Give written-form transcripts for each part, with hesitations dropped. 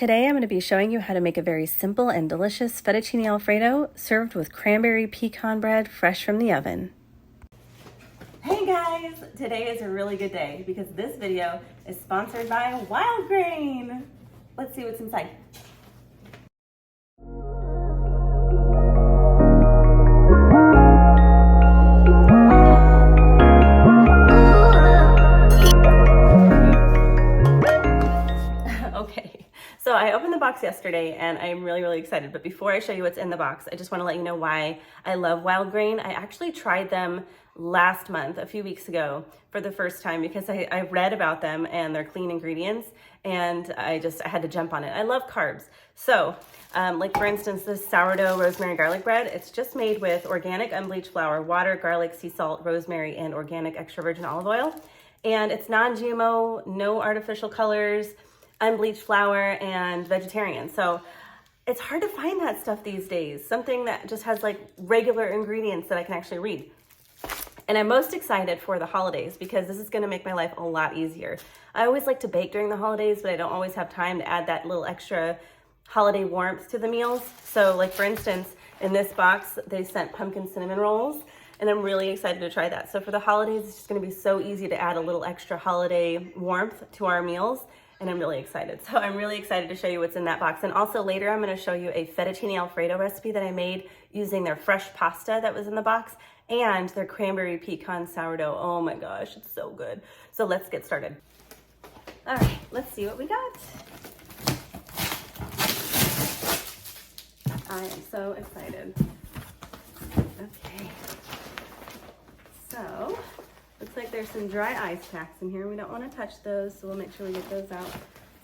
Today I'm going to be showing you how to make a very simple and delicious fettuccine alfredo served with cranberry pecan bread fresh from the oven. Hey guys! Today is a really good day because this video is sponsored by Wildgrain. Let's see what's inside. So I opened the box yesterday and I'm really excited, but before I show you what's in the box, I just want to let you know why I love Wildgrain. I actually tried them last month, a few weeks ago, for the first time because I read about them and their clean ingredients, and I had to jump on it. I love carbs. So like for instance, this sourdough rosemary garlic bread, it's just made with organic unbleached flour, water, garlic, sea salt, rosemary, and organic extra virgin olive oil. And it's non-GMO, no artificial colors, unbleached flour, and vegetarian. So it's hard to find that stuff these days, something that just has like regular ingredients that I can actually read. And I'm most excited for the holidays because this is going to make my life a lot easier. I always like to bake during the holidays, but I don't always have time to add that little extra holiday warmth to the meals. So like for instance, in this box, they sent pumpkin cinnamon rolls, and I'm really excited to try that. So for the holidays, it's just going to be so easy to add a little extra holiday warmth to our meals. And I'm really excited. So I'm really excited to show you what's in that box. And also later, I'm going to show you a fettuccine alfredo recipe that I made using their fresh pasta that was in the box and their cranberry pecan sourdough. Oh my gosh, it's so good. So let's get started. All right, let's see what we got. I am so excited. Okay. So, looks like there's some dry ice packs in here. We don't want to touch those, so we'll make sure we get those out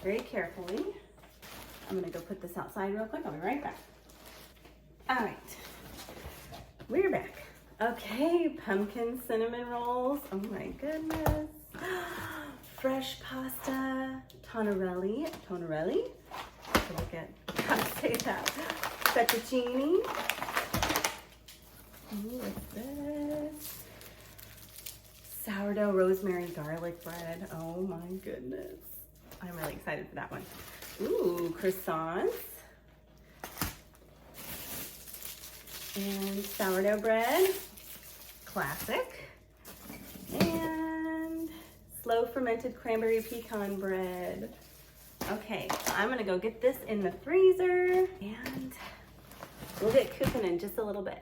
very carefully. I'm going to go put this outside real quick. I'll be right back. All right, we're back. Okay, pumpkin cinnamon rolls. Oh my goodness. Fresh pasta, tonarelli. Look at how to say that. Fettuccine. Ooh, what's this? Sourdough rosemary garlic bread. Oh my goodness. I'm really excited for that one. Ooh, croissants. And sourdough bread. Classic. And slow fermented cranberry pecan bread. Okay, so I'm gonna go get this in the freezer and we'll get cooking in just a little bit.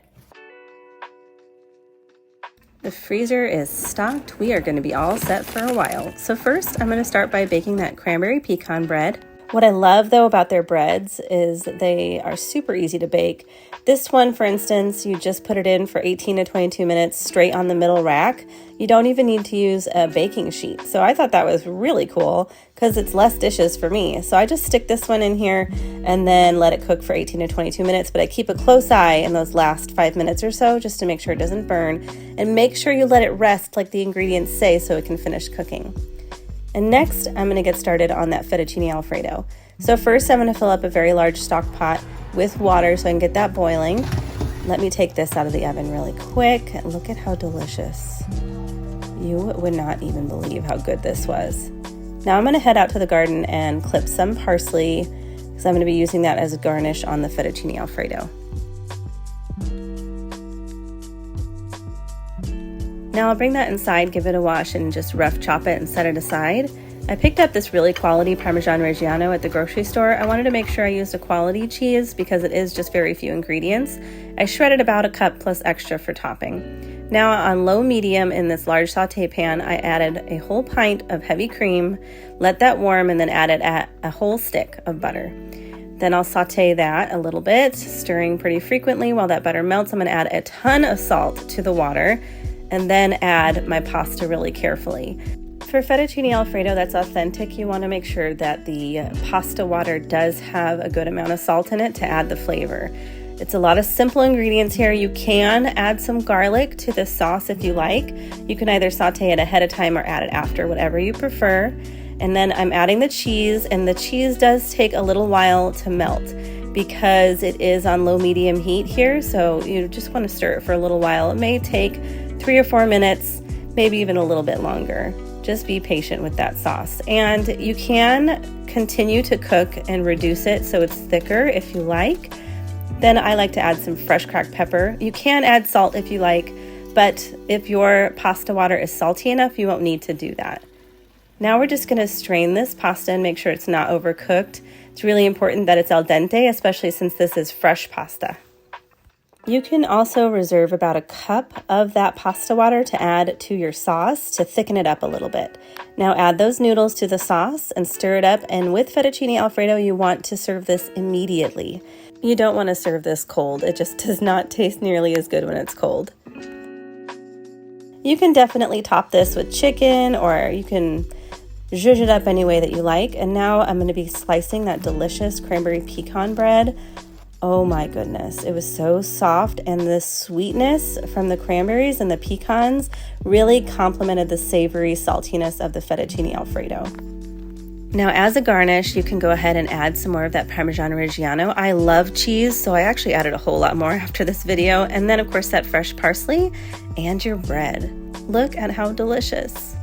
The freezer is stocked. We are going to be all set for a while. So first, I'm going to start by baking that cranberry pecan bread. What I love though about their breads is they are super easy to bake. This one, for instance, you just put it in for 18 to 22 minutes straight on the middle rack. You don't even need to use a baking sheet. So I thought that was really cool because it's less dishes for me. So I just stick this one in here and then let it cook for 18 to 22 minutes. But I keep a close eye in those last 5 minutes or so just to make sure it doesn't burn. And make sure you let it rest like the ingredients say so it can finish cooking. And next, I'm going to get started on that fettuccine alfredo. So first, I'm going to fill up a very large stock pot with water so I can get that boiling. Let me take this out of the oven really quick. Look at how delicious. You would not even believe how good this was. Now I'm going to head out to the garden and clip some parsley because I'm going to be using that as a garnish on the fettuccine alfredo. Now I'll bring that inside, give it a wash, and just rough chop it and set it aside. I picked up this really quality Parmigiano Reggiano at the grocery store. I wanted to make sure I used a quality cheese because it is just very few ingredients. I shredded about a cup plus extra for topping. Now on low medium in this large saute pan, I added a whole pint of heavy cream, let that warm, and then added a whole stick of butter. Then I'll saute that a little bit, stirring pretty frequently while that butter melts. I'm going to add a ton of salt to the water and then add my pasta really carefully. For fettuccine alfredo that's authentic, you want to make sure that the pasta water does have a good amount of salt in it to add the flavor. It's a lot of simple ingredients here. You can add some garlic to the sauce if you like. You can either saute it ahead of time or add it after, whatever you prefer. And then I'm adding the cheese, and the cheese does take a little while to melt because it is on low-medium heat here, so you just want to stir it for a little while. It may take 3 or 4 minutes, maybe even a little bit longer. just be patient with that sauce. And you can continue to cook and reduce it so it's thicker if you like. Then I like to add some fresh cracked pepper. You can add salt if you like, but if your pasta water is salty enough, you won't need to do that. Now we're just going to strain this pasta and make sure it's not overcooked. It's really important that it's al dente, especially since this is fresh pasta. You can also reserve about a cup of that pasta water to add to your sauce to thicken it up a little bit. Now add those noodles to the sauce and stir it up, and with fettuccine alfredo, you want to serve this immediately. You don't want to serve this cold. It just does not taste nearly as good when it's cold. You can definitely top this with chicken, or you can zhuzh it up any way that you like. And now I'm going to be slicing that delicious cranberry pecan bread. Oh my goodness, it was so soft, and the sweetness from the cranberries and the pecans really complemented the savory saltiness of the fettuccine alfredo. Now as a garnish, you can go ahead and add some more of that Parmigiano Reggiano. I love cheese, so I actually added a whole lot more after this video. And then of course that fresh parsley and your bread. Look at how delicious.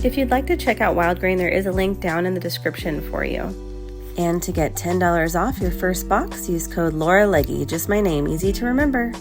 If you'd like to check out Wildgrain, there is a link down in the description for you. And to get $10 off your first box, use code LAURALEGGE, just my name, easy to remember.